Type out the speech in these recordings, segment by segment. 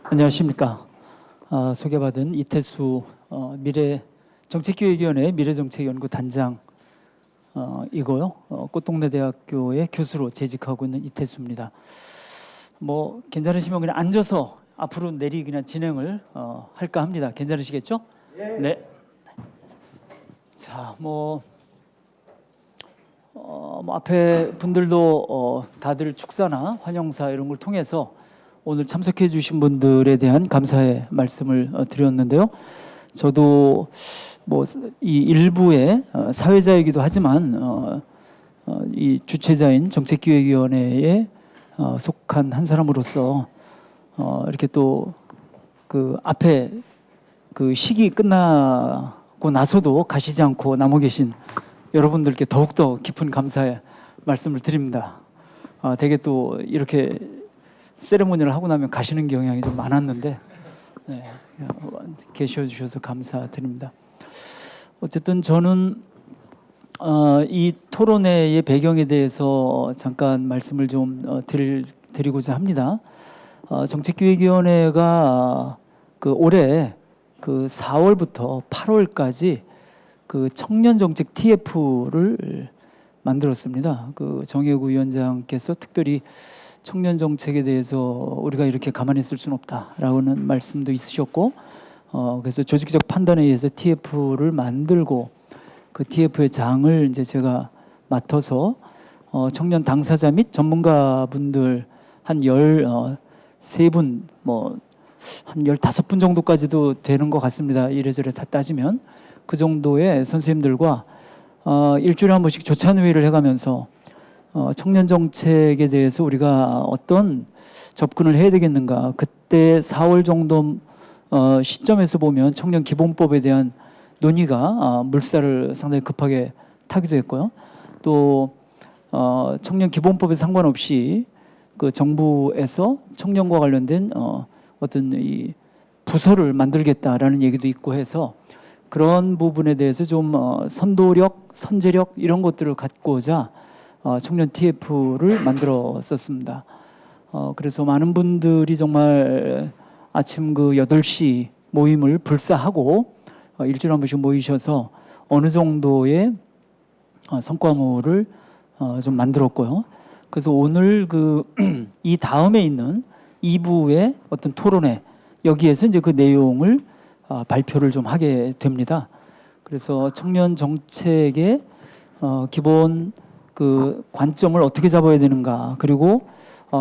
안녕하십니까. 소개받은 이태수 미래정책기획위원회 미래정책연구단장 이고요. 꽃동네대학교의 교수로 재직하고 있는 이태수입니다. 뭐 괜찮으시면 그냥 앉아서 앞으로 내리 그냥 진행을 할까 합니다. 괜찮으시겠죠? 네. 자, 뭐 앞에 분들도 다들 축사나 환영사 이런 걸 통해서 오늘 참석해 주신 분들에 대한 감사의 말씀을 드렸는데요. 저도 뭐 이 일부의 사회자이기도 하지만 이 주최자인 정책기획위원회에 속한 한 사람으로서 이렇게 또 그 앞에 그 시기 끝나고 나서도 가시지 않고 남아 계신 여러분들께 더욱더 깊은 감사의 말씀을 드립니다. 되게 또 이렇게 세레모니를 하고 나면 가시는 경향이 좀 많았는데 네, 계셔 주셔서 감사드립니다. 어쨌든 저는 이 토론회의 배경에 대해서 잠깐 말씀을 좀 드리고자 합니다. 정책기획위원회가 그 올해 그 4월부터 8월까지 그 청년정책 TF를 만들었습니다. 그 정혜구 위원장께서 특별히 청년 정책에 대해서 우리가 이렇게 가만히 있을 수는 없다라고는 말씀도 있으셨고, 그래서 조직적 판단에 의해서 TF를 만들고 그 TF의 장을 이제 제가 맡아서 청년 당사자 및 전문가분들 한 13분, 한 15분 정도까지도 되는 것 같습니다. 이래저래 다 따지면 그 정도의 선생님들과 일주일에 한 번씩 조찬회의를 해가면서 청년 정책에 대해서 우리가 어떤 접근을 해야 되겠는가. 그때 4월 정도 시점에서 보면 청년 기본법에 대한 논의가 물살을 상당히 급하게 타기도 했고요. 또 청년 기본법에 상관없이 그 정부에서 청년과 관련된 어떤 이 부서를 만들겠다라는 얘기도 있고 해서 그런 부분에 대해서 좀 선도력, 선제력 이런 것들을 갖고자 청년 TF를 만들었었습니다. 그래서 많은 분들이 정말 아침 그 8시 모임을 불사하고 일주일에 한 번씩 모이셔서 어느 정도의 성과물을 좀 만들었고요. 그래서 오늘 그 이 다음에 있는 2부의 어떤 토론회 여기에서 이제 그 내용을 발표를 좀 하게 됩니다. 그래서 청년 정책의 기본 그 관점을 어떻게 잡아야 되는가, 그리고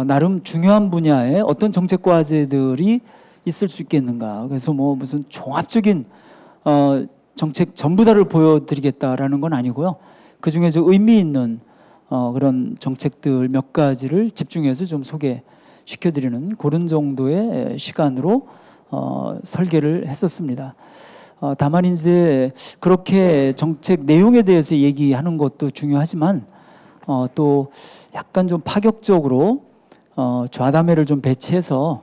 나름 중요한 분야에 어떤 정책 과제들이 있을 수 있겠는가. 그래서 뭐 무슨 종합적인 정책 전부 다를 보여드리겠다라는 건 아니고요. 그 중에서 의미 있는 그런 정책들 몇 가지를 집중해서 좀 소개시켜드리는 그런 정도의 시간으로 설계를 했었습니다. 다만 이제 그렇게 정책 내용에 대해서 얘기하는 것도 중요하지만 또 약간 좀 파격적으로 좌담회를 좀 배치해서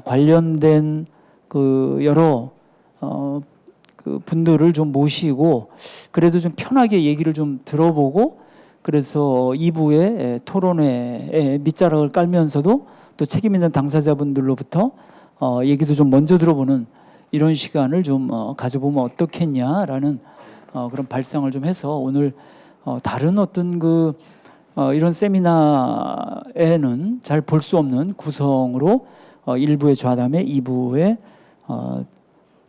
관련된 그 여러 그 분들을 좀 모시고 그래도 좀 편하게 얘기를 좀 들어보고, 그래서 2부의 토론회에 밑자락을 깔면서도 또 책임 있는 당사자분들로부터 얘기도 좀 먼저 들어보는 이런 시간을 좀 가져보면 어떻겠냐라는 그런 발상을 좀 해서 오늘 다른 어떤 그 이런 세미나에는 잘 볼 수 없는 구성으로 1부의 좌담회, 2부의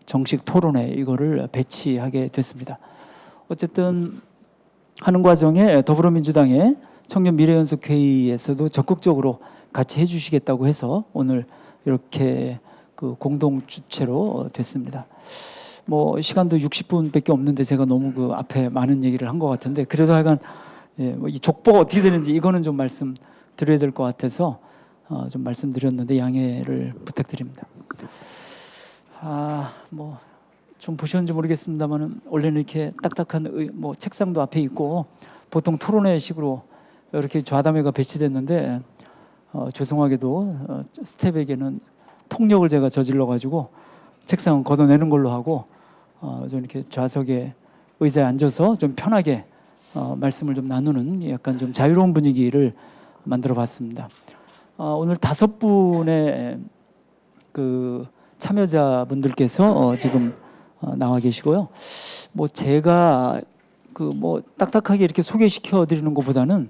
정식 토론회 이거를 배치하게 됐습니다. 어쨌든 하는 과정에 더불어민주당의 청년 미래연석회의에서도 적극적으로 같이 해주시겠다고 해서 오늘 이렇게 그 공동 주최로 됐습니다. 뭐 시간도 60분밖에 없는데 제가 너무 그 앞에 많은 얘기를 한 것 같은데 그래도 하여간 이 족보가 어떻게 되는지 이거는 좀 말씀드려야 될 것 같아서 좀 말씀드렸는데 양해를 부탁드립니다. 뭐 좀 보셨는지 모르겠습니다만은 원래는 이렇게 딱딱한 뭐 책상도 앞에 있고 보통 토론회식으로 이렇게 좌담회가 배치됐는데 죄송하게도 스텝에게는 폭력을 제가 저질러 가지고 책상은 걷어내는 걸로 하고 좀 이렇게 좌석에 의자에 앉아서 좀 편하게 말씀을 좀 나누는 약간 좀 자유로운 분위기를 만들어 봤습니다. 오늘 5분의 그 참여자분들께서 지금 나와 계시고요. 뭐 제가 그 뭐 딱딱하게 이렇게 소개시켜 드리는 것보다는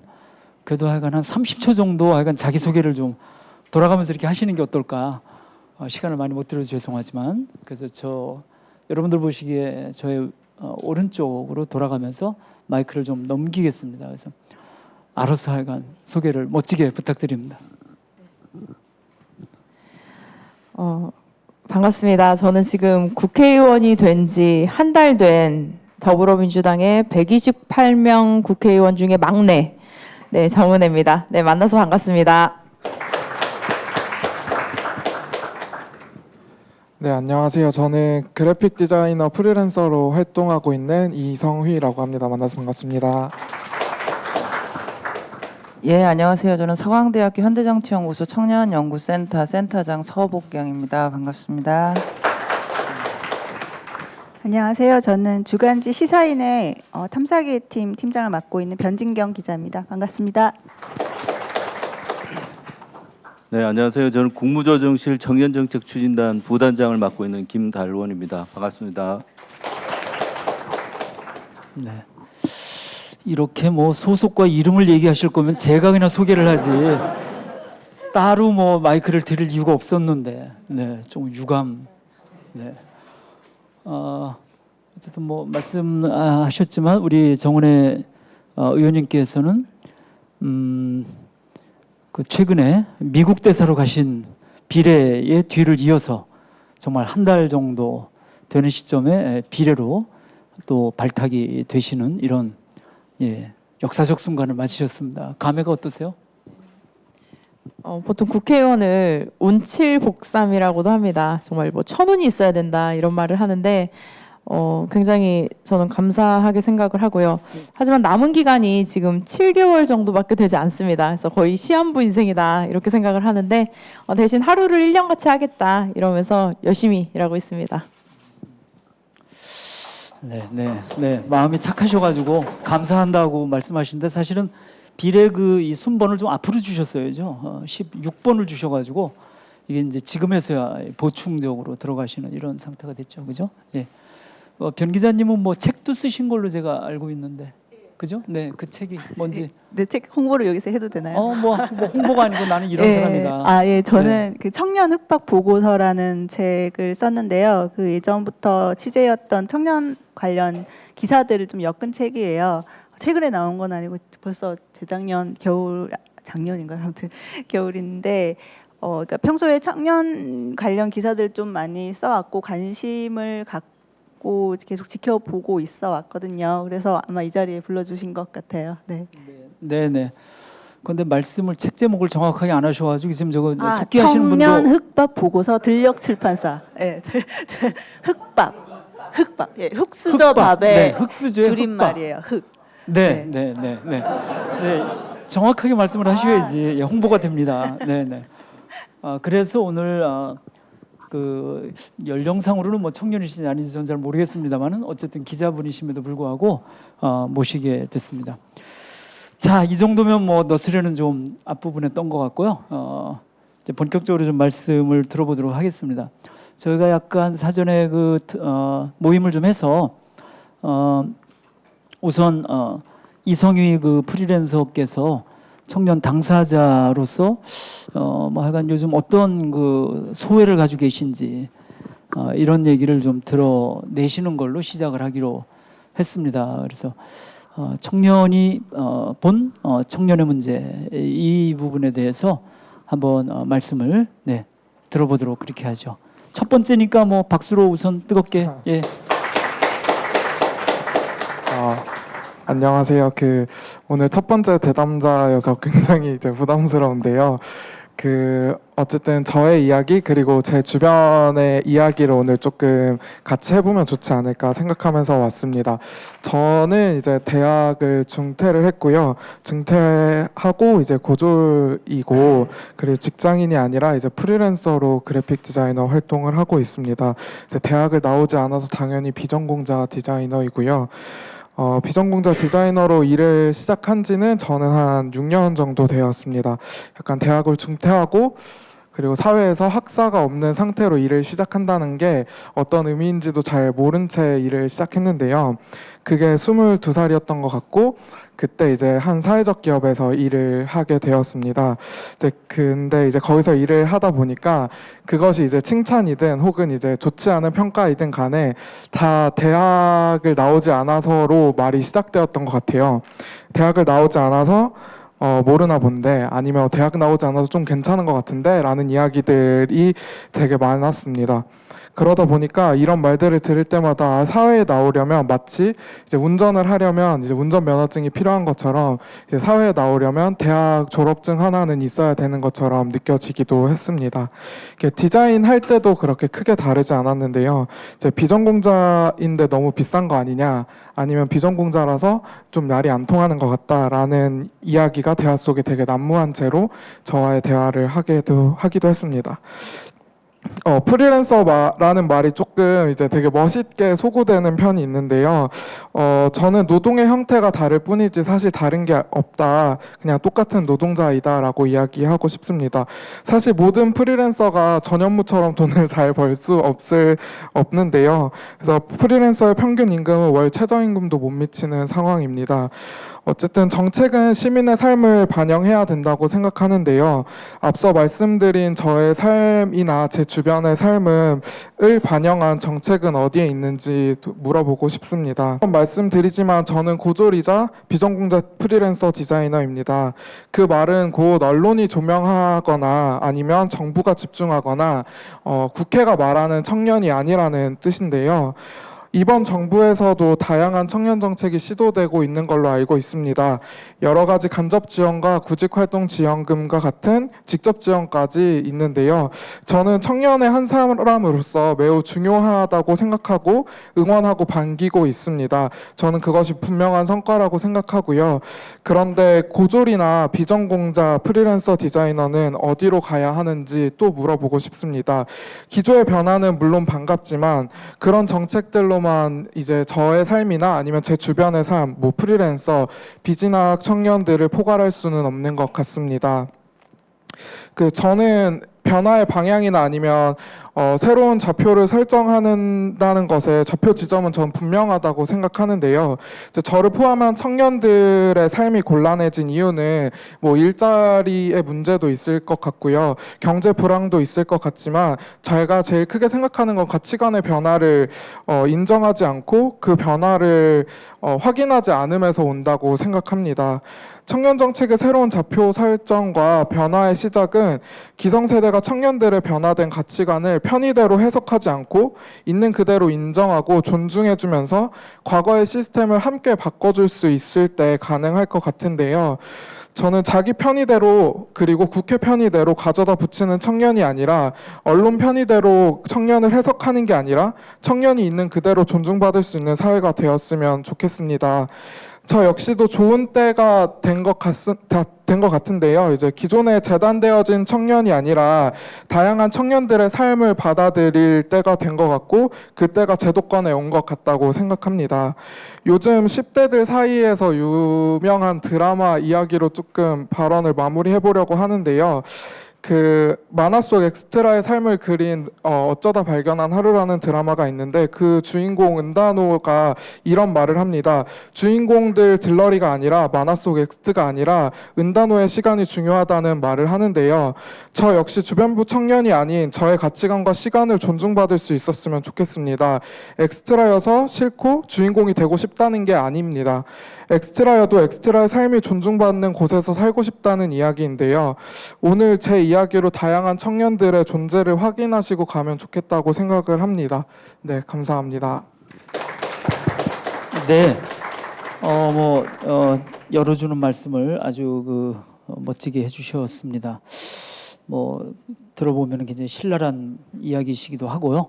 그래도 하여간 한 30초 정도 하여간 자기 소개를 좀 돌아가면서 이렇게 하시는 게 어떨까. 시간을 많이 못 드려서 죄송하지만 그래서 여러분들 보시기에 저의 오른쪽으로 돌아가면서 마이크를 좀 넘기겠습니다. 그래서 알아서 하여간 소개를 멋지게 부탁드립니다. 반갑습니다. 저는 지금 국회의원이 된 지 한 달 된 더불어민주당의 128명 국회의원 중에 막내 정은혜입니다. 네, 만나서 반갑습니다. 네, 안녕하세요. 저는 그래픽 디자이너 프리랜서로 활동하고 있는 이성휘라고 합니다. 만나서 반갑습니다. 예, 안녕하세요. 저는 서강대학교 현대정치연구소 청년연구센터 센터장 서복경입니다. 반갑습니다. 안녕하세요. 저는 주간지 시사인의 탐사기획 팀 팀장을 맡고 있는 변진경 기자입니다. 반갑습니다. 네, 안녕하세요. 저는 국무조정실 청년정책추진단 부단장을 맡고 있는 김달원입니다. 반갑습니다. 네. 이렇게 뭐 소속과 이름을 얘기하실 거면 제가 그냥 소개를 하지 따로 뭐 마이크를 드릴 이유가 없었는데 네, 좀 유감. 네. 어쨌든 뭐 말씀하셨지만 우리 정은혜 의원님께서는 그 최근에 미국 대사로 가신 비례의 뒤를 이어서 정말 한 달 정도 되는 시점에 비례로 또 발탁이 되시는 이런 역사적 순간을 맞으셨습니다. 감회가 어떠세요? 보통 국회의원을 운칠복삼이라고도 합니다. 정말 뭐 천운이 있어야 된다 이런 말을 하는데 굉장히 저는 감사하게 생각을 하고요. 하지만 남은 기간이 지금 7개월 정도밖에 되지 않습니다. 그래서 거의 시한부 인생이다 이렇게 생각을 하는데 대신 하루를 1년같이 하겠다 이러면서 열심히 일하고 있습니다. 네. 마음이 착하셔가지고 감사한다고 말씀하시는데 사실은 비례 이 순번을 좀 앞으로 주셨어야죠. 16번을 주셔가지고 이게 이제 지금에서야 보충적으로 들어가시는 이런 상태가 됐죠, 그죠? 예. 변 기자님은 뭐 책도 쓰신 걸로 제가 알고 있는데, 그죠? 네, 그 책이 뭔지. 네, 책 홍보를 여기서 해도 되나요? 뭐 홍보가 아니고 나는 이런 사람이다. 저는 그 청년 흑박 보고서라는 책을 썼는데요. 그 예전부터 취재였던 청년 관련 기사들을 좀 엮은 책이에요. 최근에 나온 건 아니고 벌써 재작년 겨울, 작년인가요? 아무튼 겨울인데, 그러니까 평소에 청년 관련 기사들 좀 많이 써왔고 관심을 갖고 계속 지켜보고 있어 왔거든요. 그래서 아마 이 자리에 불러주신 것 같아요. 네. 네. 그런데 말씀을 책 제목을 정확하게 안 하셔가지고 지금 저거 속기하시는 분도 청년 흑박 보고서 들녘 출판사. 네, 흑박. 예, 흑수저 밥의 흑수저의 줄임말이에요. 흑. 네. 정확하게 말씀을 하셔야지 홍보가 됩니다. 네. 그래서 오늘 그 연령상으로는 뭐 청년이신지 아닌지 저는 잘 모르겠습니다만은 어쨌든 기자분이심에도 불구하고 모시게 됐습니다. 자, 이 정도면 뭐 너스레는 좀 앞부분에 떤 것 같고요. 이제 본격적으로 좀 말씀을 들어보도록 하겠습니다. 저희가 약간 사전에 모임을 좀 해서 우선 이성휘 그 프리랜서께서 청년 당사자로서 뭐 하여간 요즘 어떤 그 소회를 가지고 계신지 이런 얘기를 좀 드러내시는 걸로 시작을 하기로 했습니다. 그래서 청년이 본 청년의 문제 이 부분에 대해서 한번 말씀을 들어보도록 그렇게 하죠. 첫 번째니까 뭐 박수로 우선 뜨겁게 예. 안녕하세요. 오늘 첫 번째 대담자여서 굉장히 이제 부담스러운데요. 어쨌든 저의 이야기 그리고 제 주변의 이야기를 오늘 조금 같이 해보면 좋지 않을까 생각하면서 왔습니다. 저는 이제 대학을 중퇴를 했고요. 중퇴하고 이제 고졸이고 그리고 직장인이 아니라 이제 프리랜서로 그래픽 디자이너 활동을 하고 있습니다. 이제 대학을 나오지 않아서 당연히 비전공자 디자이너이고요. 비전공자 디자이너로 일을 시작한 지는 저는 한 6년 정도 되었습니다. 약간 대학을 중퇴하고 그리고 사회에서 학사가 없는 상태로 일을 시작한다는 게 어떤 의미인지도 잘 모른 채 일을 시작했는데요. 그게 22살이었던 것 같고 그때 이제 한 사회적 기업에서 일을 하게 되었습니다. 근데 이제 거기서 일을 하다 보니까 그것이 이제 칭찬이든 혹은 이제 좋지 않은 평가이든 간에 다 대학을 나오지 않아서로 말이 시작되었던 것 같아요. 대학을 나오지 않아서 모르나 본데 아니면 대학 나오지 않아서 좀 괜찮은 것 같은데 라는 이야기들이 되게 많았습니다. 그러다 보니까 이런 말들을 들을 때마다 사회에 나오려면 마치 이제 운전을 하려면 이제 운전면허증이 필요한 것처럼 이제 사회에 나오려면 대학 졸업증 하나는 있어야 되는 것처럼 느껴지기도 했습니다. 디자인 할 때도 그렇게 크게 다르지 않았는데요. 이제 비전공자인데 너무 비싼 거 아니냐 아니면 비전공자라서 좀 말이 안 통하는 것 같다라는 이야기가 대화 속에 되게 난무한 채로 저와의 대화를 하기도 했습니다. 프리랜서라는 말이 조금 이제 되게 멋있게 소구되는 편이 있는데요. 저는 노동의 형태가 다를 뿐이지 사실 다른 게 없다. 그냥 똑같은 노동자이다라고 이야기하고 싶습니다. 사실 모든 프리랜서가 전현무처럼 돈을 잘 벌 수 없는데요. 그래서 프리랜서의 평균 임금은 월 최저임금도 못 미치는 상황입니다. 어쨌든 정책은 시민의 삶을 반영해야 된다고 생각하는데요. 앞서 말씀드린 저의 삶이나 제 주변의 삶을 반영한 정책은 어디에 있는지 물어보고 싶습니다. 말씀드리지만 저는 고졸이자 비전공자 프리랜서 디자이너입니다. 그 말은 곧 언론이 조명하거나 아니면 정부가 집중하거나 국회가 말하는 청년이 아니라는 뜻인데요. 이번 정부에서도 다양한 청년 정책이 시도되고 있는 걸로 알고 있습니다. 여러 가지 간접 지원과 구직활동 지원금과 같은 직접 지원까지 있는데요. 저는 청년의 한 사람으로서 매우 중요하다고 생각하고 응원하고 반기고 있습니다. 저는 그것이 분명한 성과라고 생각하고요. 그런데 고졸이나 비전공자 프리랜서 디자이너는 어디로 가야 하는지 또 물어보고 싶습니다. 기조의 변화는 물론 반갑지만 그런 정책들로만 이제 저의 삶이나 아니면 제 주변의 삶, 뭐 프리랜서, 비진학 청년들을 포괄할 수는 없는 것 같습니다. 저는 변화의 방향이나 아니면 새로운 좌표를 설정한다는 것에 좌표 지점은 전 분명하다고 생각하는데요. 이제 저를 포함한 청년들의 삶이 곤란해진 이유는 뭐 일자리의 문제도 있을 것 같고요. 경제 불황도 있을 것 같지만 제가 제일 크게 생각하는 건 가치관의 변화를 인정하지 않고 그 변화를 확인하지 않음에서 온다고 생각합니다. 청년 정책의 새로운 좌표 설정과 변화의 시작은 기성세대가 청년들의 변화된 가치관을 편의대로 해석하지 않고 있는 그대로 인정하고 존중해주면서 과거의 시스템을 함께 바꿔줄 수 있을 때 가능할 것 같은데요. 저는 자기 편의대로 그리고 국회 편의대로 가져다 붙이는 청년이 아니라 언론 편의대로 청년을 해석하는 게 아니라 청년이 있는 그대로 존중받을 수 있는 사회가 되었으면 좋겠습니다. 저 역시도 좋은 때가 된 것 같은데요. 이제 기존에 재단되어진 청년이 아니라 다양한 청년들의 삶을 받아들일 때가 된 것 같고 그 때가 제도권에 온 것 같다고 생각합니다. 요즘 10대들 사이에서 유명한 드라마 이야기로 조금 발언을 마무리해 보려고 하는데요. 만화 속 엑스트라의 삶을 그린 어쩌다 발견한 하루라는 드라마가 있는데 그 주인공 은다노가 이런 말을 합니다. 주인공들 들러리가 아니라 만화 속 엑스트가 아니라 은다노의 시간이 중요하다는 말을 하는데요. 저 역시 주변부 청년이 아닌 저의 가치관과 시간을 존중받을 수 있었으면 좋겠습니다. 엑스트라여서 싫고 주인공이 되고 싶다는 게 아닙니다. 엑스트라여도 엑스트라의 삶이 존중받는 곳에서 살고 싶다는 이야기인데요. 오늘 제 이야기로 다양한 청년들의 존재를 확인하시고 가면 좋겠다고 생각을 합니다. 네, 감사합니다. 네, 열어주는 말씀을 아주 멋지게 해주셨습니다. 들어보면 굉장히 신랄한 이야기이시기도 하고요.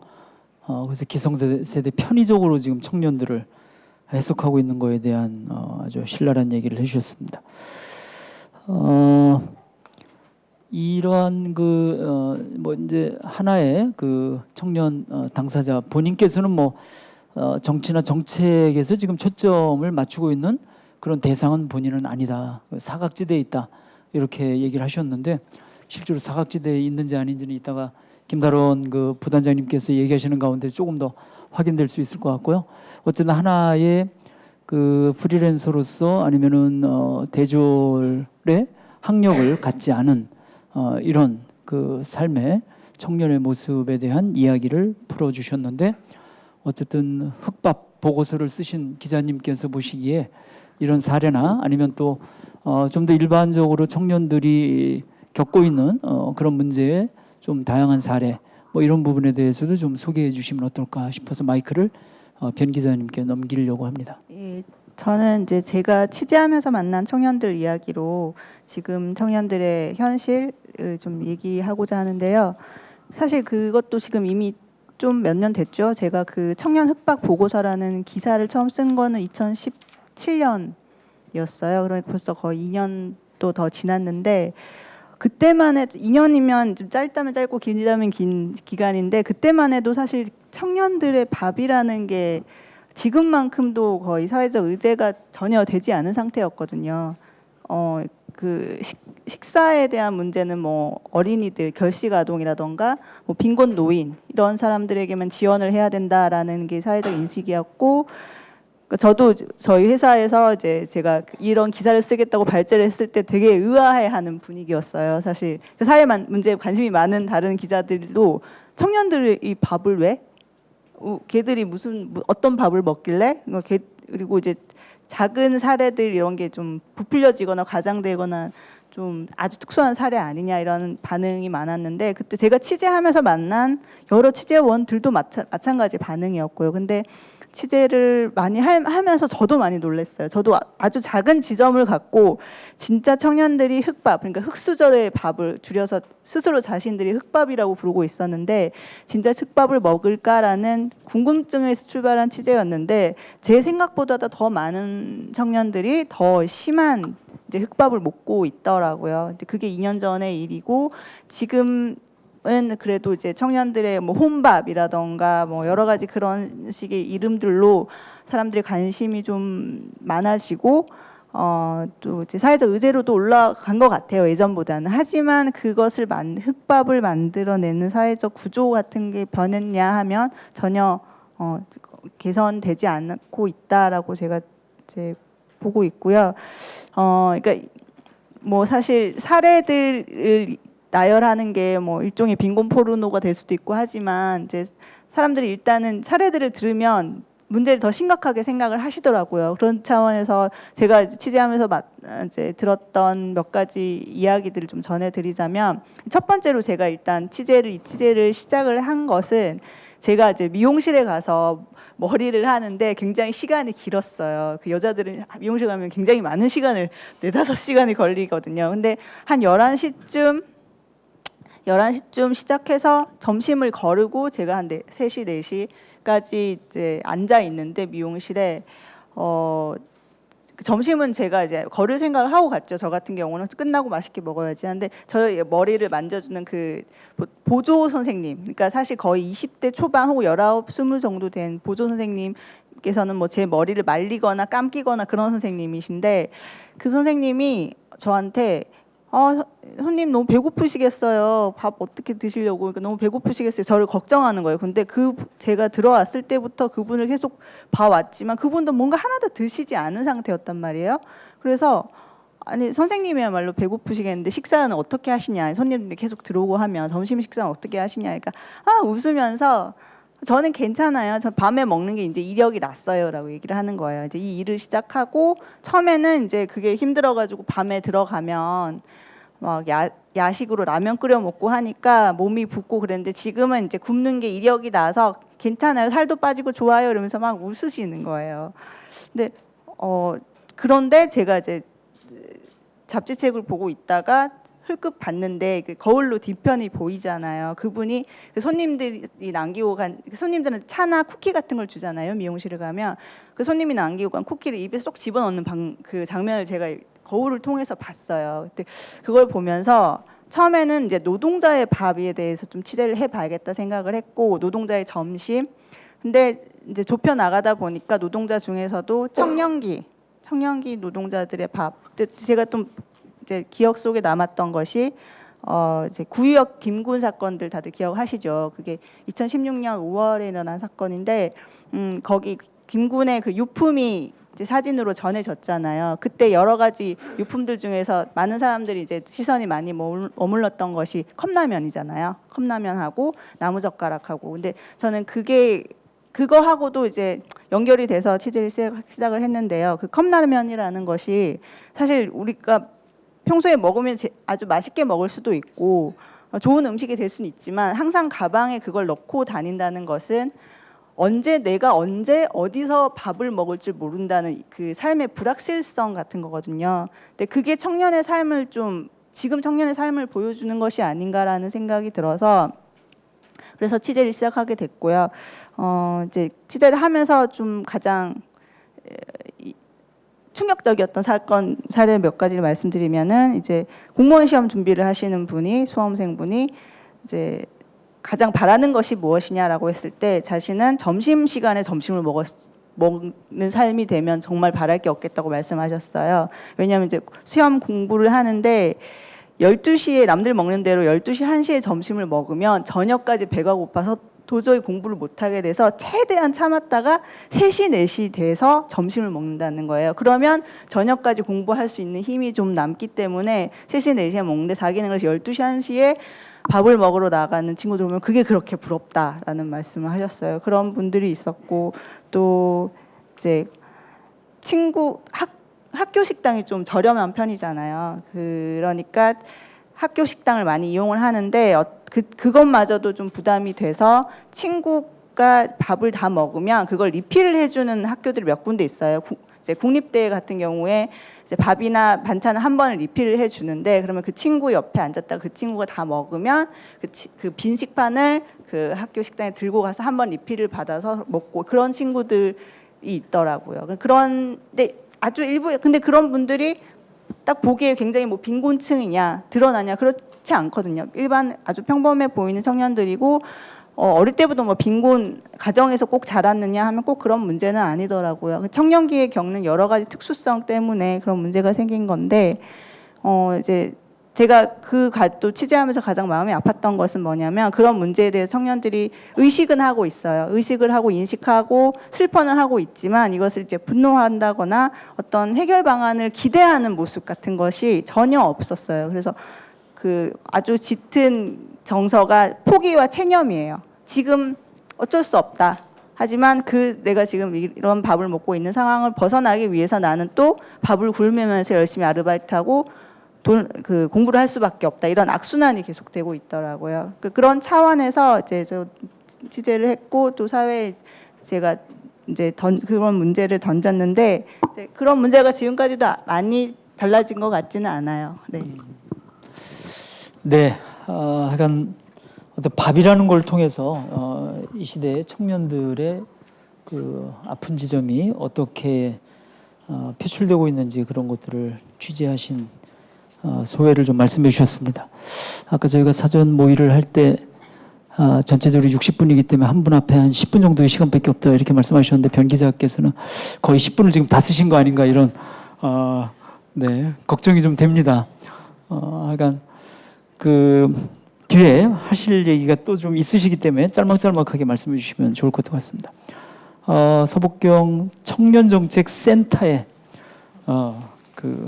그래서 기성세대 편의적으로 지금 청년들을 해석하고 있는 거에 대한 아주 신랄한 얘기를 해주셨습니다. 이러한 이제 하나의 청년 당사자 본인께서는 정치나 정책에서 지금 초점을 맞추고 있는 그런 대상은 본인은 아니다. 사각지대에 있다. 이렇게 얘기를 하셨는데 실제로 사각지대에 있는지 아닌지는 이따가 김달원 그 부단장님께서 얘기하시는 가운데 조금 더 확인될 수 있을 것 같고요. 어쨌든 하나의 그 프리랜서로서 아니면은 대졸의 학력을 갖지 않은 이런 그 삶의 청년의 모습에 대한 이야기를 풀어주셨는데, 어쨌든 흑밥 보고서를 쓰신 기자님께서 보시기에 이런 사례나 아니면 또 좀 더 일반적으로 청년들이 겪고 있는 그런 문제의 좀 다양한 사례 뭐 이런 부분에 대해서도 좀 소개해 주시면 어떨까 싶어서 마이크를 변 기자님께 넘기려고 합니다. 예, 저는 이제 제가 취재하면서 만난 청년들 이야기로 지금 청년들의 현실을 좀 얘기하고자 하는데요. 사실 그것도 지금 이미 좀 몇 년 됐죠. 제가 그 청년 흑박 보고서라는 기사를 처음 쓴 거는 2017년이었어요. 그러니까 벌써 거의 2년도 더 지났는데, 그때만 해도 2년이면 좀 짧다면 짧고 길다면 긴 기간인데, 그때만 해도 사실 청년들의 밥이라는 게 지금만큼도 거의 사회적 의제가 전혀 되지 않은 상태였거든요. 그 식사에 대한 문제는 뭐 어린이들, 결식 아동이라던가 뭐 빈곤 노인 이런 사람들에게만 지원을 해야 된다라는 게 사회적 인식이었고, 그러니까 저도 저희 회사에서 이제 제가 이런 기사를 쓰겠다고 발제를 했을 때 되게 의아해하는 분위기였어요. 사실 그 사회 문제에 관심이 많은 다른 기자들도 청년들이 이 밥을 왜? 걔들이 어떤 밥을 먹길래? 그리고 이제 작은 사례들 이런 게 좀 부풀려지거나 과장되거나 좀 아주 특수한 사례 아니냐 이런 반응이 많았는데, 그때 제가 취재하면서 만난 여러 취재원들도 마찬가지 반응이었고요. 근데 취재를 많이 하면서 저도 많이 놀랐어요. 저도 아주 작은 지점을 갖고 진짜 청년들이 흑밥, 그러니까 흑수저의 밥을 줄여서 스스로 자신들이 흑밥이라고 부르고 있었는데, 진짜 흑밥을 먹을까라는 궁금증에서 출발한 취재였는데, 제 생각보다 더 많은 청년들이 더 심한 이제 흑밥을 먹고 있더라고요. 근데 그게 2년 전의 일이고, 지금은 그래도 이제 청년들의 뭐 혼밥이라던가 뭐 여러 가지 그런 식의 이름들로 사람들이 관심이 좀 많아지고 또 이제 사회적 의제로도 올라간 것 같아요, 예전보다는. 하지만 그것을 흑밥을 만들어내는 사회적 구조 같은 게 변했냐 하면 전혀 개선되지 않고 있다라고 제가 이제 보고 있고요. 그러니까 뭐 사실 사례들을 나열하는 게 뭐 일종의 빈곤 포르노가 될 수도 있고 하지만, 이제 사람들이 일단은 사례들을 들으면 문제를 더 심각하게 생각을 하시더라고요. 그런 차원에서 제가 이제 취재하면서 이제 들었던 몇 가지 이야기들을 좀 전해드리자면, 첫 번째로 제가 일단 이 취재를 시작을 한 것은, 제가 이제 미용실에 가서 머리를 하는데 굉장히 시간이 길었어요. 그 여자들은 미용실 가면 굉장히 많은 시간을 4-5시간이 걸리거든요. 근데 한 11시쯤 시작해서 점심을 거르고 제가 한 3시, 4시까지 이제 앉아 있는데 미용실에 점심은 제가 이제 거를 생각을 하고 갔죠. 저 같은 경우는 끝나고 맛있게 먹어야지 하는데, 저의 머리를 만져주는 그 보조 선생님, 그러니까 사실 거의 20대 초반 혹은 19, 20 정도 된 보조 선생님께서는 뭐 제 머리를 말리거나 감기거나 그런 선생님이신데, 그 선생님이 저한테 손님 너무 배고프시겠어요. 밥 어떻게 드시려고. 그러니까 너무 배고프시겠어요. 저를 걱정하는 거예요. 근데 제가 들어왔을 때부터 그분을 계속 봐왔지만 그분도 뭔가 하나도 드시지 않은 상태였단 말이에요. 그래서 아니 선생님이야말로 배고프시겠는데 식사는 어떻게 하시냐. 손님들이 계속 들어오고 하면 점심 식사는 어떻게 하시냐. 그러니까 웃으면서 저는 괜찮아요. 저 밤에 먹는 게 이제 이력이 났어요라고 얘기를 하는 거예요. 이제 이 일을 시작하고 처음에는 이제 그게 힘들어가지고 밤에 들어가면 막 야식으로 라면 끓여 먹고 하니까 몸이 붓고 그랬는데, 지금은 이제 굶는 게 이력이 나서 괜찮아요. 살도 빠지고 좋아요. 이러면서 막 웃으시는 거예요. 근데 그런데 제가 이제 잡지책을 보고 있다가 헐급 봤는데 그 거울로 뒤편이 보이잖아요. 그분이 그 손님들이 남기고 간, 손님들은 차나 쿠키 같은 걸 주잖아요. 미용실을 가면 그 손님이 남기고 간 쿠키를 입에 쏙 집어넣는 그 장면을 제가 거울을 통해서 봤어요. 그때 그걸 보면서 처음에는 이제 노동자의 밥에 대해서 좀 취재를 해봐야겠다 생각을 했고, 노동자의 점심. 근데 이제 좁혀 나가다 보니까 노동자 중에서도 청년기 노동자들의 밥. 제가 좀 이제 기억 속에 남았던 것이 이제 구유역 김군 사건들 다들 기억하시죠? 그게 2016년 5월에 일어난 사건인데 거기 김군의 그 유품이 이제 사진으로 전해졌잖아요. 그때 여러 가지 유품들 중에서 많은 사람들이 이제 시선이 많이 머물렀던 것이 컵라면이잖아요. 컵라면하고 나무젓가락하고. 근데 저는 그거하고도 이제 연결이 돼서 취재를 시작을 했는데요. 그 컵라면이라는 것이 사실 우리가 평소에 먹으면 아주 맛있게 먹을 수도 있고 좋은 음식이 될 수는 있지만 항상 가방에 그걸 넣고 다닌다는 것은 내가 언제 어디서 밥을 먹을 줄 모른다는 그 삶의 불확실성 같은 거거든요. 근데 그게 지금 청년의 삶을 보여주는 것이 아닌가라는 생각이 들어서 그래서 취재를 시작하게 됐고요. 이제 취재를 하면서 좀 가장 충격적이었던 사례 몇 가지를 말씀드리면은 이제 공무원 시험 준비를 하시는 수험생분이 이제 가장 바라는 것이 무엇이냐라고 했을 때 자신은 점심 시간에 점심을 먹는 삶이 되면 정말 바랄 게 없겠다고 말씀하셨어요. 왜냐하면 이제 시험 공부를 하는데 12시에 남들 먹는 대로 12시, 1시에 점심을 먹으면 저녁까지 배가 고파서 도저히 공부를 못하게 돼서 최대한 참았다가 3시, 4시 돼서 점심을 먹는다는 거예요. 그러면 저녁까지 공부할 수 있는 힘이 좀 남기 때문에 3시, 4시에 먹는데 자기는 그래서 12시, 1시에 밥을 먹으러 나가는 친구들 보면 그게 그렇게 부럽다라는 말씀을 하셨어요. 그런 분들이 있었고 또 이제 학교 식당이 좀 저렴한 편이잖아요. 그러니까 학교 식당을 많이 이용을 하는데 그것마저도 좀 부담이 돼서 친구가 밥을 다 먹으면 그걸 리필을 해주는 학교들이 몇 군데 있어요. 이제 국립대 같은 경우에 이제 밥이나 반찬을 한 번을 리필을 해주는데 그러면 그 친구 옆에 앉았다가 그 친구가 다 먹으면 그 빈 식판을 그 학교 식당에 들고 가서 한 번 리필을 받아서 먹고 그런 친구들이 있더라고요. 그런데 아주 일부 근데 그런 분들이 딱 보기에 굉장히 뭐 빈곤층이냐 드러나냐 그렇지 않거든요. 일반 아주 평범해 보이는 청년들이고 어릴 때부터 뭐 빈곤 가정에서 꼭 자랐느냐 하면 꼭 그런 문제는 아니더라고요. 청년기에 겪는 여러 가지 특수성 때문에 그런 문제가 생긴 건데 이제 제가 또 취재하면서 가장 마음이 아팠던 것은 뭐냐면 그런 문제에 대해서 청년들이 의식은 하고 있어요. 의식을 하고 인식하고 슬퍼는 하고 있지만 이것을 이제 분노한다거나 어떤 해결 방안을 기대하는 모습 같은 것이 전혀 없었어요. 그래서 그 아주 짙은 정서가 포기와 체념이에요. 지금 어쩔 수 없다. 하지만 내가 지금 이런 밥을 먹고 있는 상황을 벗어나기 위해서 나는 또 밥을 굶으면서 열심히 아르바이트하고 공부를 할 수밖에 없다. 이런 악순환이 계속되고 있더라고요. 그런 차원에서 이제 저 취재를 했고 또 사회에 제가 이제 그런 문제를 던졌는데 이제 그런 문제가 지금까지도 많이 달라진 것 같지는 않아요. 네. 네, 하여간 어떤 밥이라는 걸 통해서 이 시대의 청년들의 그 아픈 지점이 어떻게 표출되고 있는지 그런 것들을 취재하신 소회를 좀 말씀해 주셨습니다. 아까 저희가 사전 모의를 할 때 전체적으로 60분이기 때문에 한 분 앞에 한 10분 정도의 시간밖에 없다 이렇게 말씀하셨는데 변 기자께서는 거의 10분을 지금 다 쓰신 거 아닌가 이런 네 걱정이 좀 됩니다. 하여간 그 뒤에 하실 얘기가 또 좀 있으시기 때문에 짤막짤막하게 말씀해 주시면 좋을 것 같습니다. 서복경 청년정책센터에 그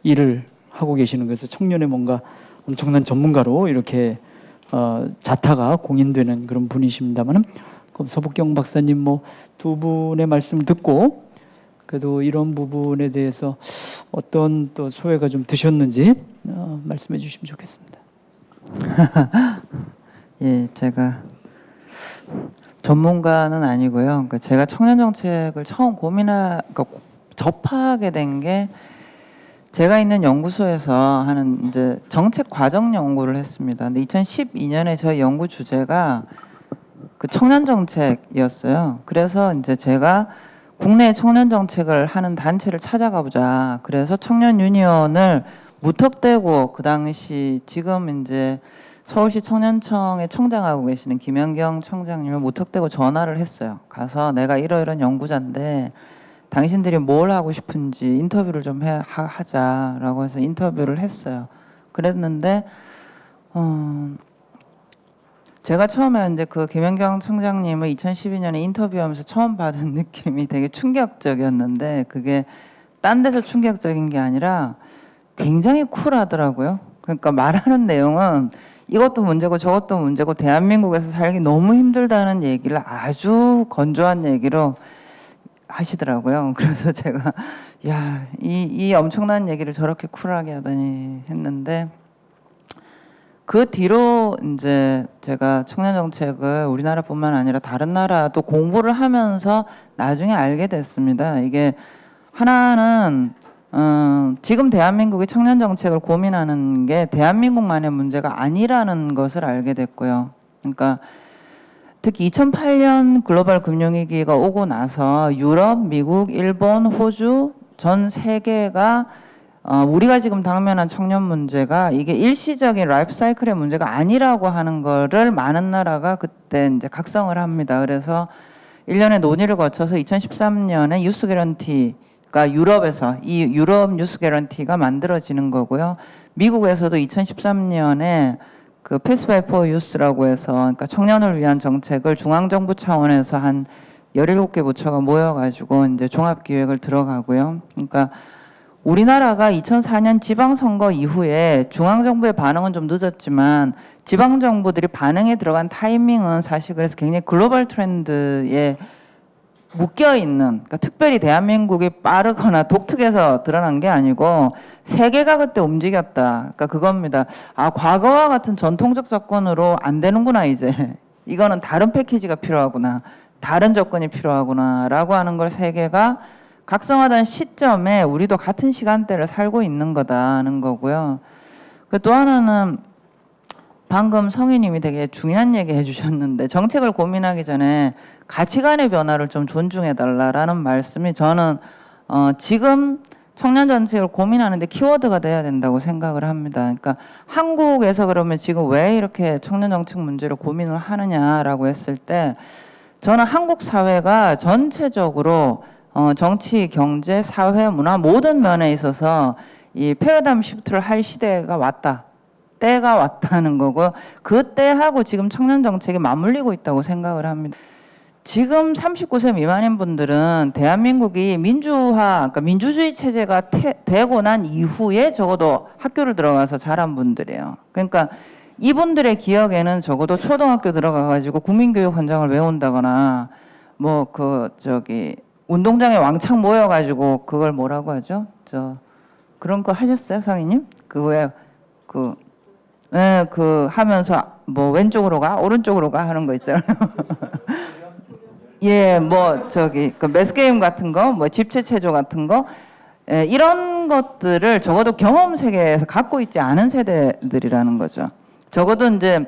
일을 하고 계시는 것에서 청년의 뭔가 엄청난 전문가로 이렇게 자타가 공인되는 그런 분이십니다만은 그럼 서복경 박사님 뭐 두 분의 말씀을 듣고 그래도 이런 부분에 대해서 어떤 또 소회가 좀 드셨는지 말씀해 주시면 좋겠습니다. 예, 제가 전문가는 아니고요. 그러니까 제가 청년 정책을 처음 그러니까 접하게 된 게 제가 있는 연구소에서 하는 이제 정책 과정 연구를 했습니다. 근데 2012년에 저희 연구 주제가 그 청년 정책이었어요. 그래서 이제 제가 국내 청년 정책을 하는 단체를 찾아가 보자. 그래서 청년 유니온을 무턱대고 그 당시 지금 이제 서울시 청년청의 청장하고 계시는 김연경 청장님을 무턱대고 전화를 했어요. 가서 내가 이러이러한 연구자인데 당신들이 뭘 하고 싶은지 인터뷰를 좀 하자라고 해서 인터뷰를 했어요. 그랬는데 제가 처음에 이제 그 김연경 청장님을 2012년에 인터뷰하면서 처음 받은 느낌이 되게 충격적이었는데 그게 딴 데서 충격적인 게 아니라 굉장히 쿨하더라고요. 그러니까 말하는 내용은 이것도 문제고 저것도 문제고 대한민국에서 살기 너무 힘들다는 얘기를 아주 건조한 얘기로 하시더라고요. 그래서 제가 야, 이 엄청난 얘기를 저렇게 쿨하게 하다니 했는데 그 뒤로 이제 제가 청년 정책을 우리나라뿐만 아니라 다른 나라도 공부를 하면서 나중에 알게 됐습니다. 이게 하나는 지금 대한민국이 청년 정책을 고민하는 게 대한민국만의 문제가 아니라는 것을 알게 됐고요. 그러니까 특히 2008년 글로벌 금융위기가 오고 나서 유럽, 미국, 일본, 호주 전 세계가 우리가 지금 당면한 청년 문제가 이게 일시적인 라이프 사이클의 문제가 아니라고 하는 거를 많은 나라가 그때 이제 각성을 합니다. 그래서 일련의 논의를 거쳐서 2013년에 유스 개런티가 유럽에서 이 유럽 유스 개런티가 만들어지는 거고요. 미국에서도 2013년에 그 패스웨이 포 유스라고 해서 그러니까 청년을 위한 정책을 중앙정부 차원에서 한 17개 부처가 모여가지고 이제 종합기획을 들어가고요. 그러니까 우리나라가 2004년 지방선거 이후에 중앙정부의 반응은 좀 늦었지만 지방정부들이 반응에 들어간 타이밍은 사실 그래서 굉장히 글로벌 트렌드에 묶여있는, 그러니까 특별히 대한민국이 빠르거나 독특해서 드러난 게 아니고 세계가 그때 움직였다. 그러니까 그겁니다. 아, 과거와 같은 전통적 접근으로 안 되는구나 이제. 이거는 다른 패키지가 필요하구나. 다른 접근이 필요하구나 라고 하는 걸 세계가 각성하던 시점에 우리도 같은 시간대를 살고 있는 거다는 거고요. 또 하나는 방금 성희님이 되게 중요한 얘기 해주셨는데 정책을 고민하기 전에 가치관의 변화를 좀 존중해달라라는 말씀이 저는 지금 청년 정책을 고민하는데 키워드가 돼야 된다고 생각을 합니다. 그러니까 한국에서 그러면 지금 왜 이렇게 청년 정책 문제를 고민을 하느냐라고 했을 때 저는 한국 사회가 전체적으로 정치, 경제, 사회, 문화 모든 면에 있어서 이 패러다임 시프트를 할 시대가 왔다. 때가 왔다는 거고 그 때하고 지금 청년 정책이 맞물리고 있다고 생각을 합니다. 지금 39세 미만인 분들은 대한민국이 민주화, 그러니까 민주주의 체제가 되고 난 이후에 적어도 학교를 들어가서 자란 분들이에요. 그러니까 이분들의 기억에는 적어도 초등학교 들어가가지고 국민교육 헌장을 외운다거나 뭐 운동장에 왕창 모여가지고 그걸 뭐라고 하죠? 그런 거 하셨어요, 성희님? 하면서 뭐 왼쪽으로 가, 오른쪽으로 가 하는 거 있잖아요. 예, 그 매스게임 같은 거, 뭐 집체체조 같은 거, 예, 이런 것들을 적어도 경험 세계에서 갖고 있지 않은 세대들이라는 거죠. 적어도 이제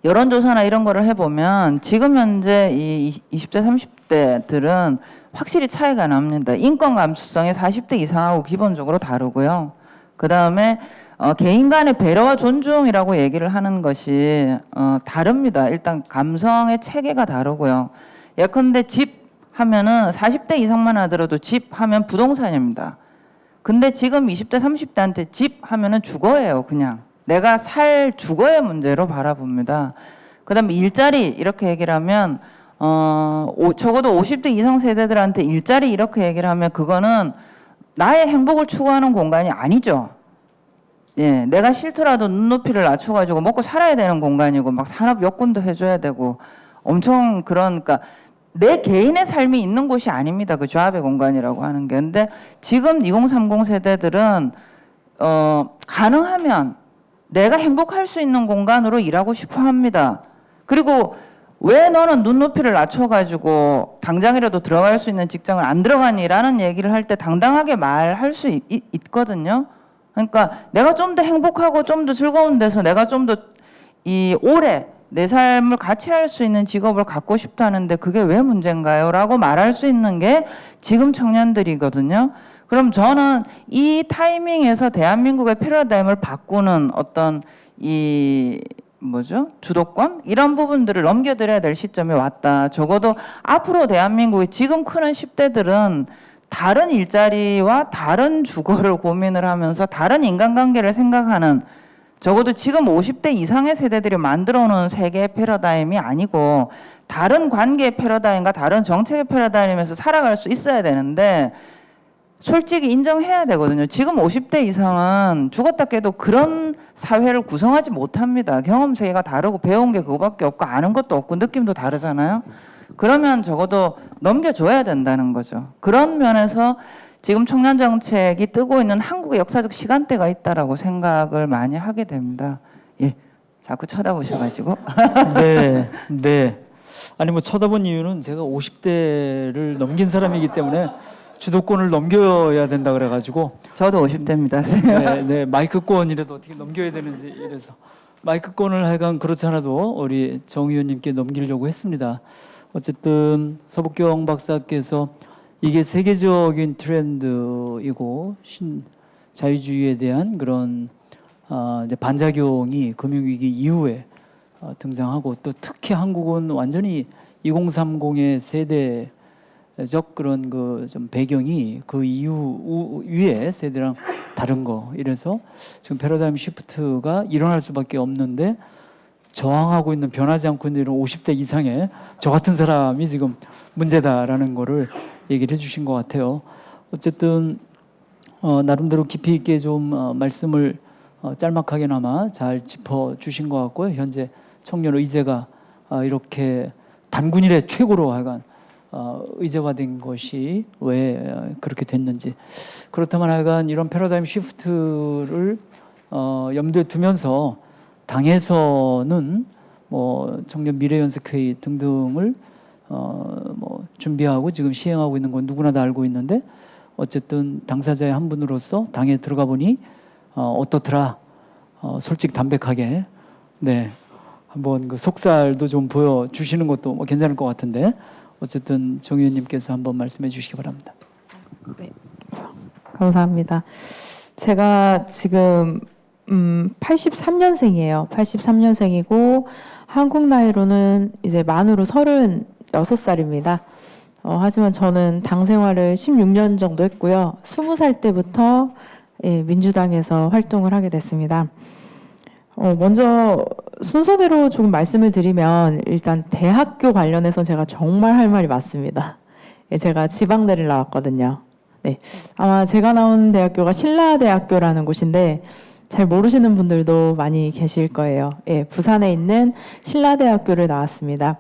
여론조사나 이런 거를 해보면 지금 현재 이 20대, 30대들은 확실히 차이가 납니다. 인권 감수성이 40대 이상하고 기본적으로 다르고요. 그 다음에 개인 간의 배려와 존중이라고 얘기를 하는 것이 다릅니다. 일단 감성의 체계가 다르고요. 예컨대 집 하면은 40대 이상만 하더라도 집 하면 부동산입니다. 근데 지금 20대, 30대한테 집 하면은 주거예요, 그냥. 내가 살 주거의 문제로 바라봅니다. 그 다음에 일자리 이렇게 얘기를 하면 적어도 50대 이상 세대들한테 일자리 이렇게 얘기를 하면 그거는 나의 행복을 추구하는 공간이 아니죠. 예, 내가 싫더라도 눈높이를 낮춰가지고 먹고 살아야 되는 공간이고 막 산업 여건도 해줘야 되고 엄청 그러니까 내 개인의 삶이 있는 곳이 아닙니다. 그 조합의 공간이라고 하는 게. 근데 지금 2030 세대들은 가능하면 내가 행복할 수 있는 공간으로 일하고 싶어 합니다. 그리고 왜 너는 눈높이를 낮춰가지고 당장이라도 들어갈 수 있는 직장을 안 들어가니라는 얘기를 할 때 당당하게 말할 수 있거든요. 그러니까 내가 좀 더 행복하고 좀 더 즐거운 데서 내가 좀 더 오래 내 삶을 같이 할 수 있는 직업을 갖고 싶다는데 그게 왜 문제인가요? 라고 말할 수 있는 게 지금 청년들이거든요. 그럼 저는 이 타이밍에서 대한민국의 패러다임을 바꾸는 어떤 주도권? 이런 부분들을 넘겨드려야 될 시점이 왔다. 적어도 앞으로 대한민국이 지금 크는 10대들은 다른 일자리와 다른 주거를 고민을 하면서 다른 인간관계를 생각하는 적어도 지금 50대 이상의 세대들이 만들어 놓은 세계의 패러다임이 아니고 다른 관계의 패러다임과 다른 정책의 패러다임에서 살아갈 수 있어야 되는데 솔직히 인정해야 되거든요. 지금 50대 이상은 죽었다 깨도 그런 사회를 구성하지 못합니다. 경험 세계가 다르고 배운 게 그거밖에 없고 아는 것도 없고 느낌도 다르잖아요. 그러면 적어도 넘겨줘야 된다는 거죠. 그런 면에서 지금 청년 정책이 뜨고 있는 한국의 역사적 시간대가 있다라고 생각을 많이 하게 됩니다. 예, 자꾸 쳐다보셔가지고. 네, 네. 아니 뭐 쳐다본 이유는 제가 50대를 넘긴 사람이기 때문에 주도권을 넘겨야 된다 그래가지고 저도 50대입니다. 네, 네 마이크권이라도 어떻게 넘겨야 되는지 이래서 마이크권을 하여간 그렇지 않아도 우리 정 의원님께 넘기려고 했습니다. 어쨌든 서북경 박사께서 이게 세계적인 트렌드이고 자유주의에 대한 그런 이제 반작용이 금융위기 이후에 등장하고 또 특히 한국은 완전히 2030의 세대적 그런 그 좀 배경이 그 이후 위에 세대랑 다른 거 이래서 지금 패러다임 시프트가 일어날 수밖에 없는데 저항하고 있는 변하지 않고 있는 50대 이상의 저 같은 사람이 지금 문제다라는 거를 얘기를 해주신 것 같아요. 어쨌든 나름대로 깊이 있게 좀 말씀을 짤막하게나마 잘 짚어주신 것 같고요. 현재 청년 의제가 이렇게 단군일의 최고로 하여간 의제화된 것이 왜 그렇게 됐는지 그렇다면 하여간 이런 패러다임 시프트를 염두에 두면서 당에서는 뭐 청년 미래연sek회의 등등을 뭐 준비하고 지금 시행하고 있는 건 누구나 다 알고 있는데 어쨌든 당사자의 한 분으로서 당에 들어가 보니 어떻더라 솔직 담백하게 네 한번 그 속살도 좀 보여주시는 것도 뭐 괜찮을 것 같은데 어쨌든 정 의원님께서 한번 말씀해 주시기 바랍니다. 네. 감사합니다. 제가 지금 83년생이에요. 83년생이고 한국 나이로는 이제 만으로 36살입니다. 하지만 저는 당 생활을 16년 정도 했고요. 20살 때부터 민주당에서 활동을 하게 됐습니다. 먼저 순서대로 조금 말씀을 드리면 일단 대학교 관련해서 제가 정말 할 말이 많습니다. 제가 지방대를 나왔거든요. 네, 아마 제가 나온 대학교가 신라대학교라는 곳인데 잘 모르시는 분들도 많이 계실 거예요. 예, 부산에 있는 신라대학교를 나왔습니다.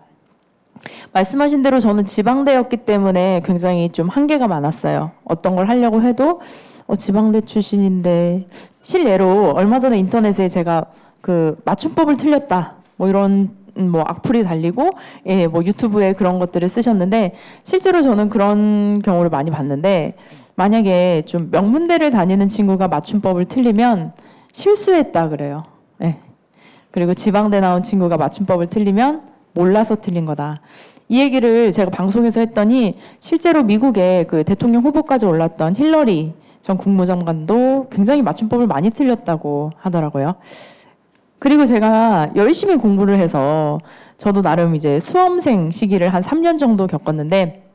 말씀하신 대로 저는 지방대였기 때문에 굉장히 좀 한계가 많았어요. 어떤 걸 하려고 해도 지방대 출신인데 실례로 얼마 전에 인터넷에 제가 그 맞춤법을 틀렸다 뭐 이런 뭐 악플이 달리고 뭐 유튜브에 그런 것들을 쓰셨는데 실제로 저는 그런 경우를 많이 봤는데 만약에 좀 명문대를 다니는 친구가 맞춤법을 틀리면 실수했다 그래요. 그리고 지방대 나온 친구가 맞춤법을 틀리면 몰라서 틀린 거다. 이 얘기를 제가 방송에서 했더니 실제로 미국에 그 대통령 후보까지 올랐던 힐러리 전 국무장관도 굉장히 맞춤법을 많이 틀렸다고 하더라고요. 그리고 제가 열심히 공부를 해서 저도 나름 이제 수험생 시기를 한 3년 정도 겪었는데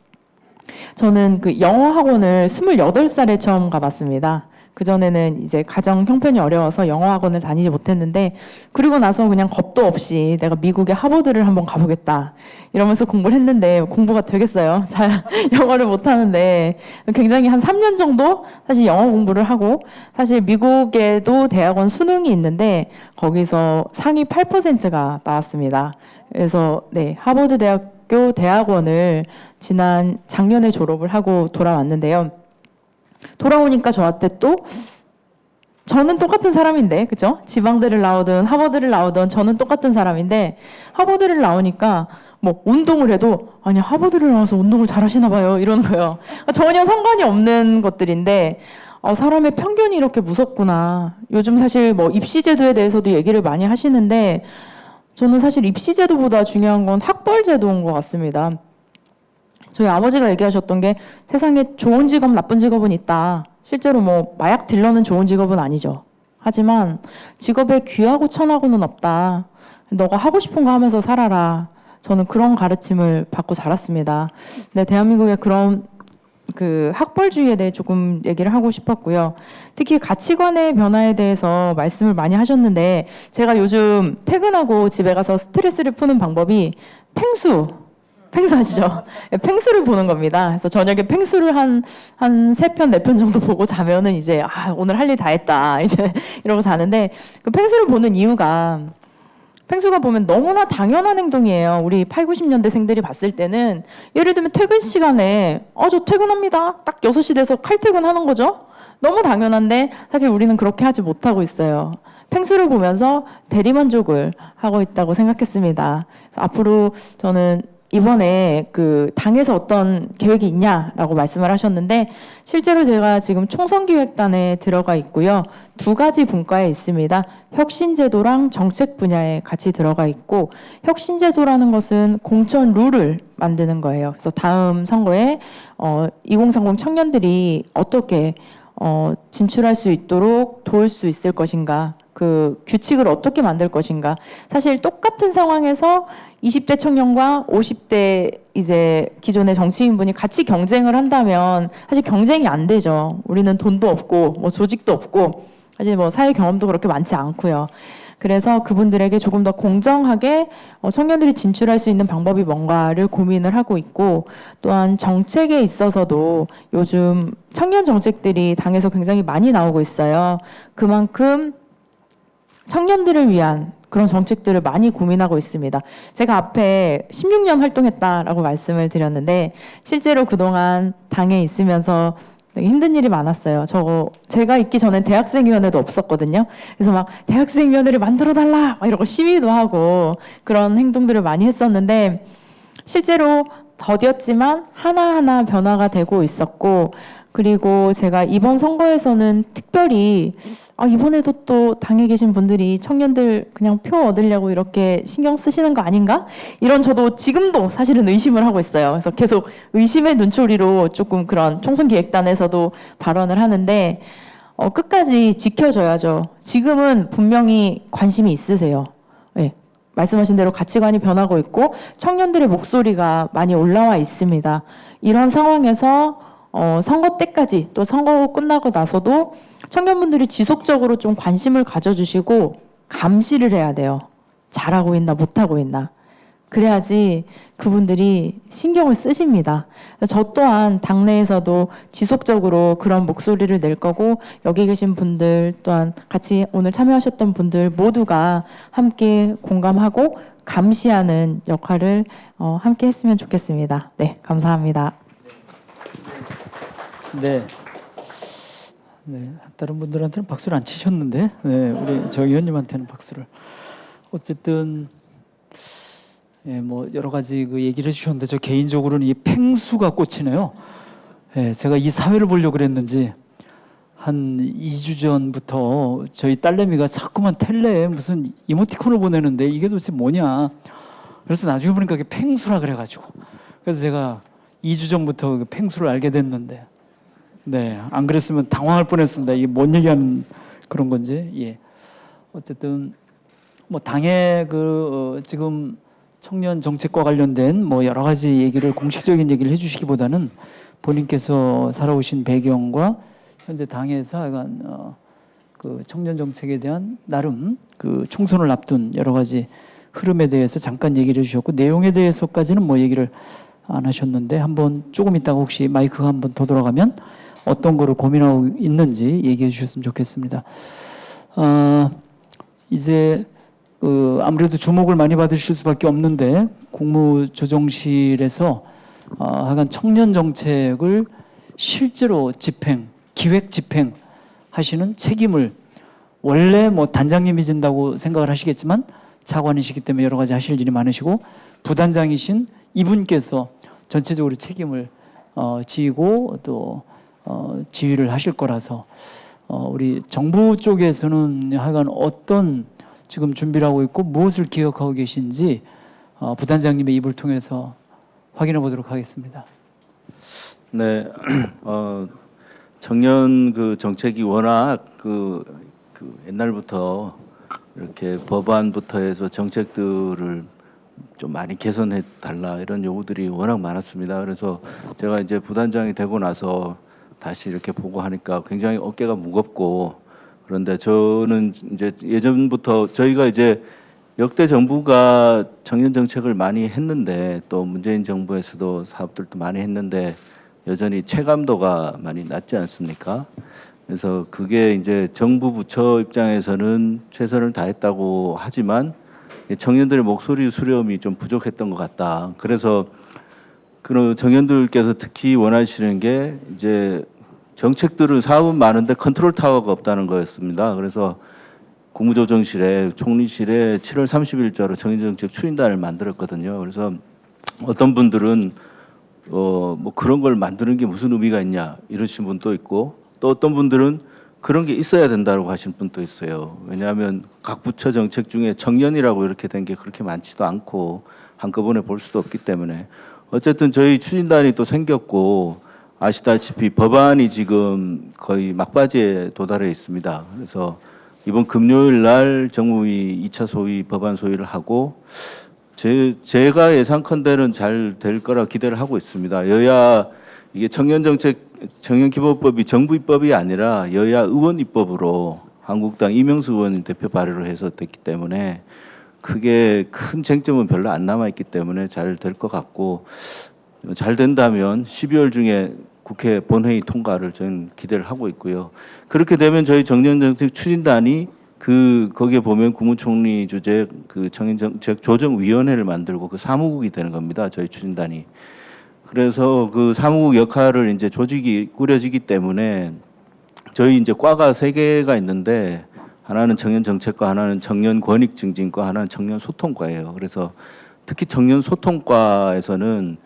저는 그 영어 학원을 28살에 처음 가봤습니다. 그전에는 이제 가정 형편이 어려워서 영어 학원을 다니지 못했는데 그리고 나서 그냥 겁도 없이 내가 미국의 하버드를 한번 가보겠다 이러면서 공부를 했는데 공부가 되겠어요. 잘 영어를 못하는데 굉장히 한 3년 정도 사실 영어 공부를 하고 사실 미국에도 대학원 수능이 있는데 거기서 상위 8%가 나왔습니다. 그래서 네, 하버드 대학교 대학원을 지난 작년에 졸업을 하고 돌아왔는데요. 돌아오니까 저한테 또 저는 똑같은 사람인데 그죠? 지방대를 나오든 하버드를 나오든 저는 똑같은 사람인데 하버드를 나오니까 뭐 운동을 해도 아니 하버드를 나와서 운동을 잘하시나 봐요 이러는 거예요. 전혀 상관이 없는 것들인데 사람의 편견이 이렇게 무섭구나. 요즘 사실 뭐 입시제도에 대해서도 얘기를 많이 하시는데 저는 사실 입시제도보다 중요한 건 학벌제도인 것 같습니다. 저희 아버지가 얘기하셨던 게 세상에 좋은 직업, 나쁜 직업은 있다. 실제로 뭐 마약 딜러는 좋은 직업은 아니죠. 하지만 직업에 귀하고 천하고는 없다. 너가 하고 싶은 거 하면서 살아라. 저는 그런 가르침을 받고 자랐습니다. 근데 대한민국에 그런 그 학벌주의에 대해 조금 얘기를 하고 싶었고요. 특히 가치관의 변화에 대해서 말씀을 많이 하셨는데 제가 요즘 퇴근하고 집에 가서 스트레스를 푸는 방법이 펭수 아시죠? 펭수를 보는 겁니다. 그래서 저녁에 펭수를 한 3편, 4편 정도 보고 자면은 이제 오늘 할 일 다 했다. 이제 이러고 자는데 그 펭수를 보는 이유가 펭수가 보면 너무나 당연한 행동이에요. 우리 8, 90년대생들이 봤을 때는 예를 들면 퇴근 시간에 저 퇴근합니다. 딱 6시 돼서 칼퇴근하는 거죠. 너무 당연한데 사실 우리는 그렇게 하지 못하고 있어요. 펭수를 보면서 대리만족을 하고 있다고 생각했습니다. 그래서 앞으로 저는 이번에 그 당에서 어떤 계획이 있냐라고 말씀을 하셨는데 실제로 제가 지금 총선기획단에 들어가 있고요. 2가지 분과에 있습니다. 혁신제도랑 정책 분야에 같이 들어가 있고 혁신제도라는 것은 공천 룰을 만드는 거예요. 그래서 다음 선거에 2030 청년들이 어떻게 진출할 수 있도록 도울 수 있을 것인가, 그 규칙을 어떻게 만들 것인가. 사실 똑같은 상황에서 20대 청년과 50대 이제 기존의 정치인분이 같이 경쟁을 한다면 사실 경쟁이 안 되죠. 우리는 돈도 없고 뭐 조직도 없고 사실 뭐 사회 경험도 그렇게 많지 않고요. 그래서 그분들에게 조금 더 공정하게 청년들이 진출할 수 있는 방법이 뭔가를 고민을 하고 있고 또한 정책에 있어서도 요즘 청년 정책들이 당에서 굉장히 많이 나오고 있어요. 그만큼 청년들을 위한 그런 정책들을 많이 고민하고 있습니다. 제가 앞에 16년 활동했다라고 말씀을 드렸는데 실제로 그동안 당에 있으면서 되게 힘든 일이 많았어요. 제가 있기 전엔 대학생위원회도 없었거든요. 그래서 막 대학생위원회를 만들어달라 막 이러고 시위도 하고 그런 행동들을 많이 했었는데 실제로 더뎠지만 하나하나 변화가 되고 있었고 그리고 제가 이번 선거에서는 특별히 이번에도 또 당에 계신 분들이 청년들 그냥 표 얻으려고 이렇게 신경 쓰시는 거 아닌가? 이런 저도 지금도 사실은 의심을 하고 있어요. 그래서 계속 의심의 눈초리로 조금 그런 총선기획단에서도 발언을 하는데 끝까지 지켜줘야죠. 지금은 분명히 관심이 있으세요. 네. 말씀하신 대로 가치관이 변하고 있고 청년들의 목소리가 많이 올라와 있습니다. 이런 상황에서 선거 때까지 또 선거 끝나고 나서도 청년분들이 지속적으로 좀 관심을 가져주시고 감시를 해야 돼요. 잘하고 있나 못하고 있나. 그래야지 그분들이 신경을 쓰십니다. 저 또한 당내에서도 지속적으로 그런 목소리를 낼 거고 여기 계신 분들 또한 같이 오늘 참여하셨던 분들 모두가 함께 공감하고 감시하는 역할을 함께 했으면 좋겠습니다. 네, 감사합니다. 네. 다른 분들한테는 박수를 안 치셨는데, 우리 정 의원님한테는 박수를. 어쨌든 뭐 여러 가지 그 얘기를 해주셨는데 저 개인적으로는 이 펭수가 꽂히네요. 제가 이 사회를 보려고 그랬는지 한 2주 전부터 저희 딸내미가 자꾸만 텔레에 무슨 이모티콘을 보내는데 이게 도대체 뭐냐. 그래서 나중에 보니까 그게 펭수라 그래가지고 그래서 제가 2주 전부터 그 펭수를 알게 됐는데 안 그랬으면 당황할 뻔했습니다. 이게 뭔 얘기하는 그런 건지. 예. 어쨌든 뭐 당의 지금 청년 정책과 관련된 뭐 여러 가지 얘기를 공식적인 얘기를 해주시기보다는 본인께서 살아오신 배경과 현재 당에서 하여간 그 청년 정책에 대한 나름 그 총선을 앞둔 여러 가지 흐름에 대해서 잠깐 얘기를 해주셨고 내용에 대해서까지는 뭐 얘기를 안 하셨는데 한번 조금 있다가 혹시 마이크가 한번 더 돌아가면 어떤 거를 고민하고 있는지 얘기해 주셨으면 좋겠습니다. 이제 아무래도 주목을 많이 받으실 수밖에 없는데 국무조정실에서 하여간 청년 정책을 실제로 기획 집행 하시는 책임을 원래 뭐 단장님이 진다고 생각을 하시겠지만 차관이시기 때문에 여러 가지 하실 일이 많으시고 부단장이신 이분께서 전체적으로 책임을 지고 또 지휘를 하실 거라서 우리 정부 쪽에서는 하여간 어떤 지금 준비를 하고 있고 무엇을 기억하고 계신지 부단장님의 입을 통해서 확인해 보도록 하겠습니다. 네, 청년 그 정책이 워낙 그 옛날부터 이렇게 법안부터 해서 정책들을 좀 많이 개선해 달라 이런 요구들이 워낙 많았습니다. 그래서 제가 이제 부단장이 되고 나서 다시 이렇게 보고 하니까 굉장히 어깨가 무겁고, 그런데 저는 이제 예전부터 저희가 이제 역대 정부가 청년 정책을 많이 했는데 또 문재인 정부에서도 사업들도 많이 했는데 여전히 체감도가 많이 낮지 않습니까? 그래서 그게 이제 정부 부처 입장에서는 최선을 다했다고 하지만 청년들의 목소리 수렴이 좀 부족했던 것 같다. 그래서 그런 청년들께서 특히 원하시는 게 이제 정책들은 사업은 많은데 컨트롤 타워가 없다는 거였습니다. 그래서 국무조정실에 총리실에 7월 30일자로 청년정책 추진단을 만들었거든요. 그래서 어떤 분들은 뭐 그런 걸 만드는 게 무슨 의미가 있냐 이러신 분도 있고, 또 어떤 분들은 그런 게 있어야 된다고 하신 분도 있어요. 왜냐하면 각 부처 정책 중에 청년이라고 이렇게 된 게 그렇게 많지도 않고 한꺼번에 볼 수도 없기 때문에 어쨌든 저희 추진단이 또 생겼고, 아시다시피 법안이 지금 거의 막바지에 도달해 있습니다. 그래서 이번 금요일 날 정무위 2차 소위 법안 소위를 하고 제가 예상컨대는 잘 될 거라 기대를 하고 있습니다. 여야 이게 청년기본법이 정부 입법이 아니라 여야 의원 입법으로 한국당 이명수 의원님 대표 발의로 해서 됐기 때문에 크게 큰 쟁점은 별로 안 남아 있기 때문에 잘 될 것 같고, 잘 된다면 12월 중에 국회 본회의 통과를 저는 기대를 하고 있고요. 그렇게 되면 저희 청년정책 추진단이 거기에 보면 국무총리 주재 그 청년정책 조정위원회를 만들고 그 사무국이 되는 겁니다. 저희 추진단이. 그래서 그 사무국 역할을 이제 조직이 꾸려지기 때문에 저희 이제 과가 3개가 있는데 하나는 청년정책과, 하나는 청년권익증진과, 하나는 청년소통과예요. 그래서 특히 청년소통과에서는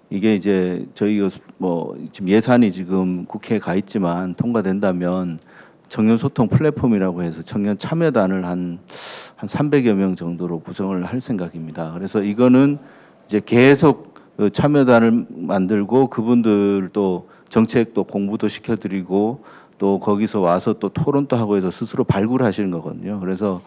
이게 이제 저희가 뭐 지금 예산이 지금 국회에 가 있지만 통과된다면 청년 소통 플랫폼이라고 해서 청년 참여단을 한 300여 명 정도로 구성을 할 생각입니다. 그래서 이거는 이제 계속 그 참여단을 만들고 그분들도 정책도 공부도 시켜드리고 또 거기서 와서 또 토론도 하고 해서 스스로 발굴하시는 거거든요. 그래서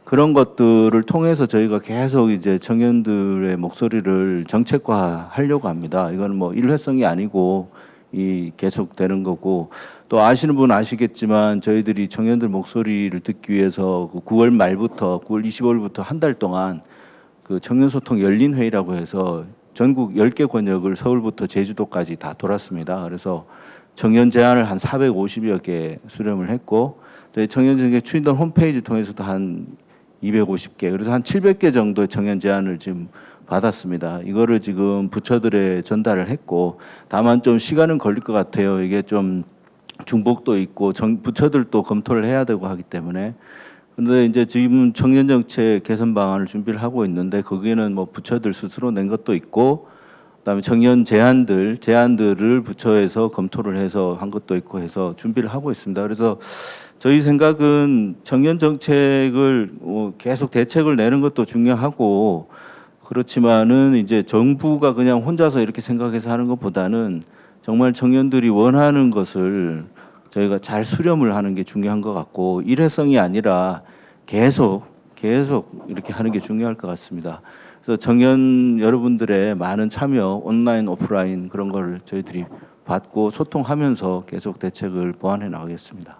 그런 것들을 통해서 저희가 계속 이제 청년들의 목소리를 정책화 하려고 합니다. 이건 뭐 일회성이 아니고 계속 되는 거고, 또 아시는 분은 아시겠지만 저희들이 청년들 목소리를 듣기 위해서 9월 말부터 9월 25일부터 한 달 동안 그 청년소통 열린회의라고 해서 전국 10개 권역을 서울부터 제주도까지 다 돌았습니다. 그래서 청년 제안을 한 450여 개 수렴을 했고, 저희 청년정책 추진단 홈페이지 통해서도 한 250개, 그래서 한 700개 정도의 청년 제안을 지금 받았습니다. 이거를 지금 부처들에 전달을 했고, 다만 좀 시간은 걸릴 것 같아요. 이게 좀 중복도 있고 부처들도 검토를 해야 되고 하기 때문에. 근데 이제 지금 청년정책 개선 방안을 준비를 하고 있는데 거기에는 뭐 부처들 스스로 낸 것도 있고, 그다음에 청년 제안들을 부처에서 검토를 해서 한 것도 있고 해서 준비를 하고 있습니다. 그래서 저희 생각은 청년 정책을 계속 대책을 내는 것도 중요하고, 그렇지만은 이제 정부가 그냥 혼자서 이렇게 생각해서 하는 것보다는 정말 청년들이 원하는 것을 저희가 잘 수렴을 하는 게 중요한 것 같고, 일회성이 아니라 계속 이렇게 하는 게 중요할 것 같습니다. 그래서 청년 여러분들의 많은 참여, 온라인, 오프라인 그런 걸 저희들이 받고 소통하면서 계속 대책을 보완해 나가겠습니다.